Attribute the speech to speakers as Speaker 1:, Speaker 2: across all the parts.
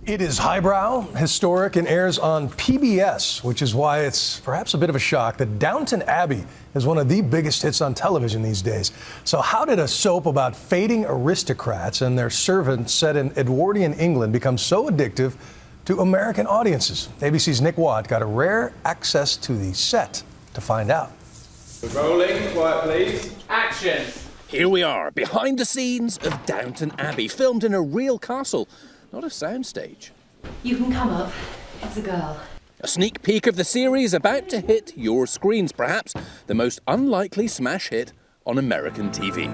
Speaker 1: It is highbrow, historic, and airs on PBS, which is why it's perhaps a bit of a shock that Downton Abbey is one of the biggest hits on television these days. So how did a soap about fading aristocrats and their servants set in Edwardian England become so addictive to American audiences? ABC's Nick Watt got a rare access to the set to find out.
Speaker 2: Rolling, quiet please. Action!
Speaker 3: Here we are, behind the scenes of Downton Abbey, filmed in a real castle, not a soundstage.
Speaker 4: You can come up. It's a girl.
Speaker 3: A sneak peek of the series about to hit your screens, perhaps the most unlikely smash hit on American TV.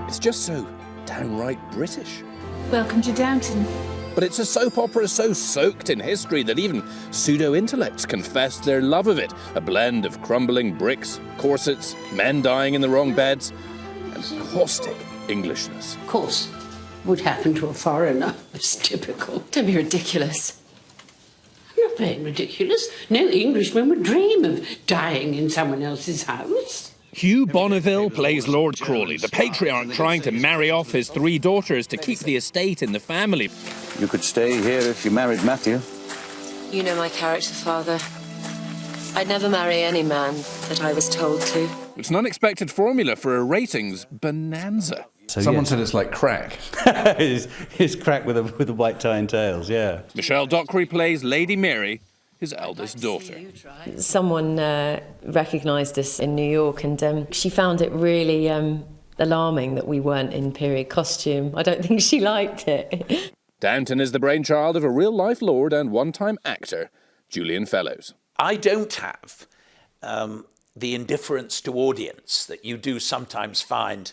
Speaker 3: It's just so downright British.
Speaker 4: Welcome to Downton.
Speaker 3: But it's a soap opera so soaked in history that even pseudo-intellects confess their love of it. A blend of crumbling bricks, corsets, men dying in the wrong beds, and caustic Englishness.
Speaker 5: Of course. Would happen to a foreigner. It's typical.
Speaker 4: Don't be ridiculous.
Speaker 5: I'm not being ridiculous. No Englishman would dream of dying in someone else's house.
Speaker 3: Hugh Bonneville plays Lord Crawley, the patriarch trying to marry off his 3 daughters to keep the estate in the family.
Speaker 6: You could stay here if you married Matthew.
Speaker 4: You know my character, Father. I'd never marry any man that I was told to.
Speaker 3: It's an unexpected formula for a ratings bonanza.
Speaker 7: So Someone said it's like crack.
Speaker 8: It's crack with a white tie and tails, yeah.
Speaker 3: Michelle Dockery plays Lady Mary, his eldest daughter.
Speaker 9: Someone recognised us in New York, and she found it really alarming that we weren't in period costume. I don't think she liked it.
Speaker 3: Downton is the brainchild of a real-life lord and one-time actor, Julian Fellows.
Speaker 10: I don't have the indifference to audience that you do sometimes find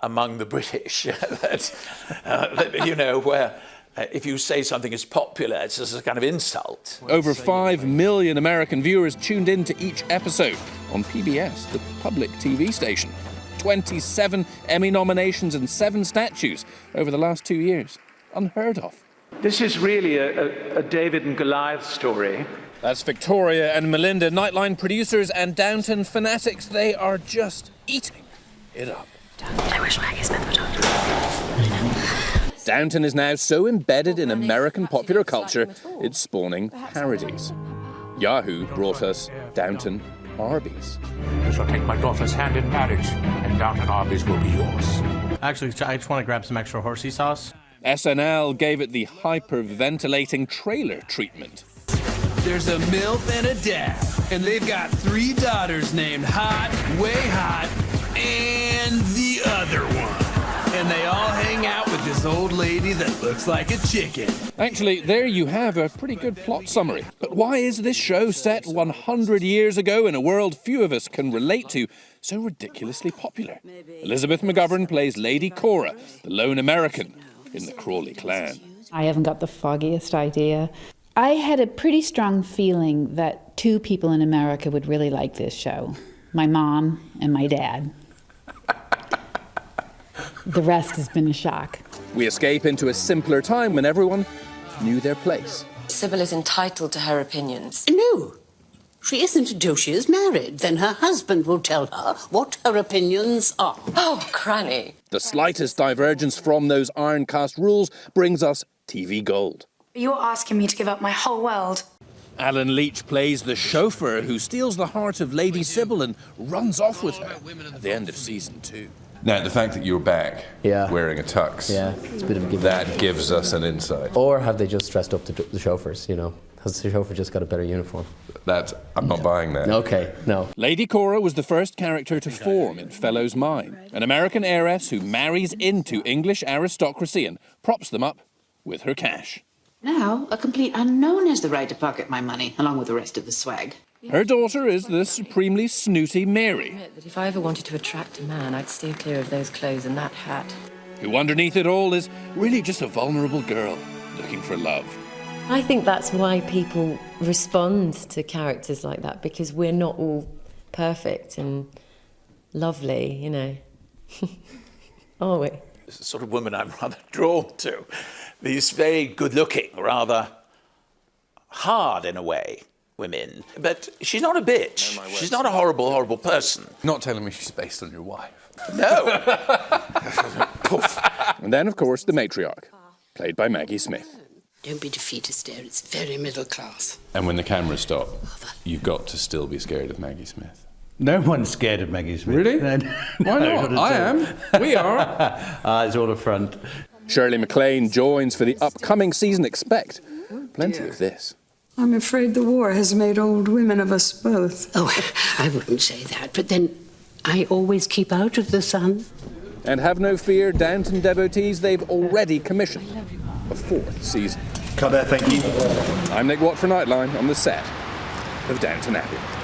Speaker 10: among the British, you know, where if you say something is popular, it's just a kind of insult.
Speaker 3: Over 5 million American viewers tuned in to each episode on PBS, the public TV station. 27 Emmy nominations and 7 statues over the last 2 years. Unheard of.
Speaker 2: This is really a David and Goliath story.
Speaker 3: That's Victoria and Melinda, Nightline producers and Downton fanatics. They are just eating it up.
Speaker 4: I wish Maggie Smith would talk to me.
Speaker 3: Downton is now so embedded in American popular culture, it's spawning parodies. Yahoo brought us Downton Arby's.
Speaker 11: I shall take my daughter's hand in marriage, and Downton Arby's will be yours.
Speaker 12: Actually, I just want to grab some extra horsey sauce.
Speaker 3: SNL gave it the hyperventilating trailer treatment.
Speaker 13: There's a MILF and a dad, and they've got 3 daughters named Hot, Way Hot, and the other one. And they all hang out with this old lady that looks like a chicken.
Speaker 3: Actually, there you have a pretty good plot summary. But why is this show set 100 years ago in a world few of us can relate to so ridiculously popular? Elizabeth McGovern plays Lady Cora, the lone American in the Crawley clan.
Speaker 14: I haven't got the foggiest idea. I had a pretty strong feeling that 2 people in America would really like this show. My mom and my dad. The rest has been a shock.
Speaker 3: We escape into a simpler time when everyone knew their place.
Speaker 4: Sybil is entitled to her opinions.
Speaker 5: No, she isn't until she is married. Then her husband will tell her what her opinions are.
Speaker 4: Oh, Granny.
Speaker 3: The slightest divergence from those iron-cast rules brings us TV gold.
Speaker 15: You're asking me to give up my whole world.
Speaker 3: Alan Leach plays the chauffeur who steals the heart of Lady Sybil and runs off with her at the end of season 2.
Speaker 7: Now, the fact that you're back wearing a tux,
Speaker 16: it's a bit of a give
Speaker 7: that gives us an insight.
Speaker 16: Or have they just dressed up the chauffeurs, you know? Has the chauffeur just got a better uniform?
Speaker 7: I'm not buying that.
Speaker 16: Okay, no.
Speaker 3: Lady Cora was the first character to form in Fellows' mind. An American heiress who marries into English aristocracy and props them up with her cash.
Speaker 5: Now, a complete unknown has the right to pocket my money, along with the rest of the swag.
Speaker 3: Her daughter is the supremely snooty Mary,
Speaker 4: That if I ever wanted to attract a man, I'd steer clear of those clothes and that hat.
Speaker 3: who underneath it all is really just a vulnerable girl looking for love.
Speaker 9: I think that's why people respond to characters like that, because we're not all perfect and lovely, you know. Are we?
Speaker 10: It's the sort of woman I'm rather drawn to. These very good-looking, rather hard in a way, women. But she's not a bitch. She's not a horrible, horrible person.
Speaker 7: Not telling me she's based on your wife.
Speaker 10: No.
Speaker 3: And then, of course, the matriarch. played by Maggie Smith.
Speaker 5: Don't be defeatist, dear. It's very middle class.
Speaker 7: And when the cameras stop, you've got to still be scared of Maggie Smith.
Speaker 8: No one's scared of Maggie Smith.
Speaker 7: Really?
Speaker 8: No,
Speaker 7: Why not? I am. We are.
Speaker 8: It's all a front.
Speaker 3: Shirley MacLaine joins for the upcoming season. Expect plenty of this.
Speaker 17: I'm afraid the war has made old women of us both.
Speaker 5: Oh, I wouldn't say that, but then I always keep out of the sun.
Speaker 3: And have no fear, Downton devotees, they've already commissioned a 4th season.
Speaker 8: Cut there, thank you.
Speaker 3: I'm Nick Watt for Nightline on the set of Downton Abbey.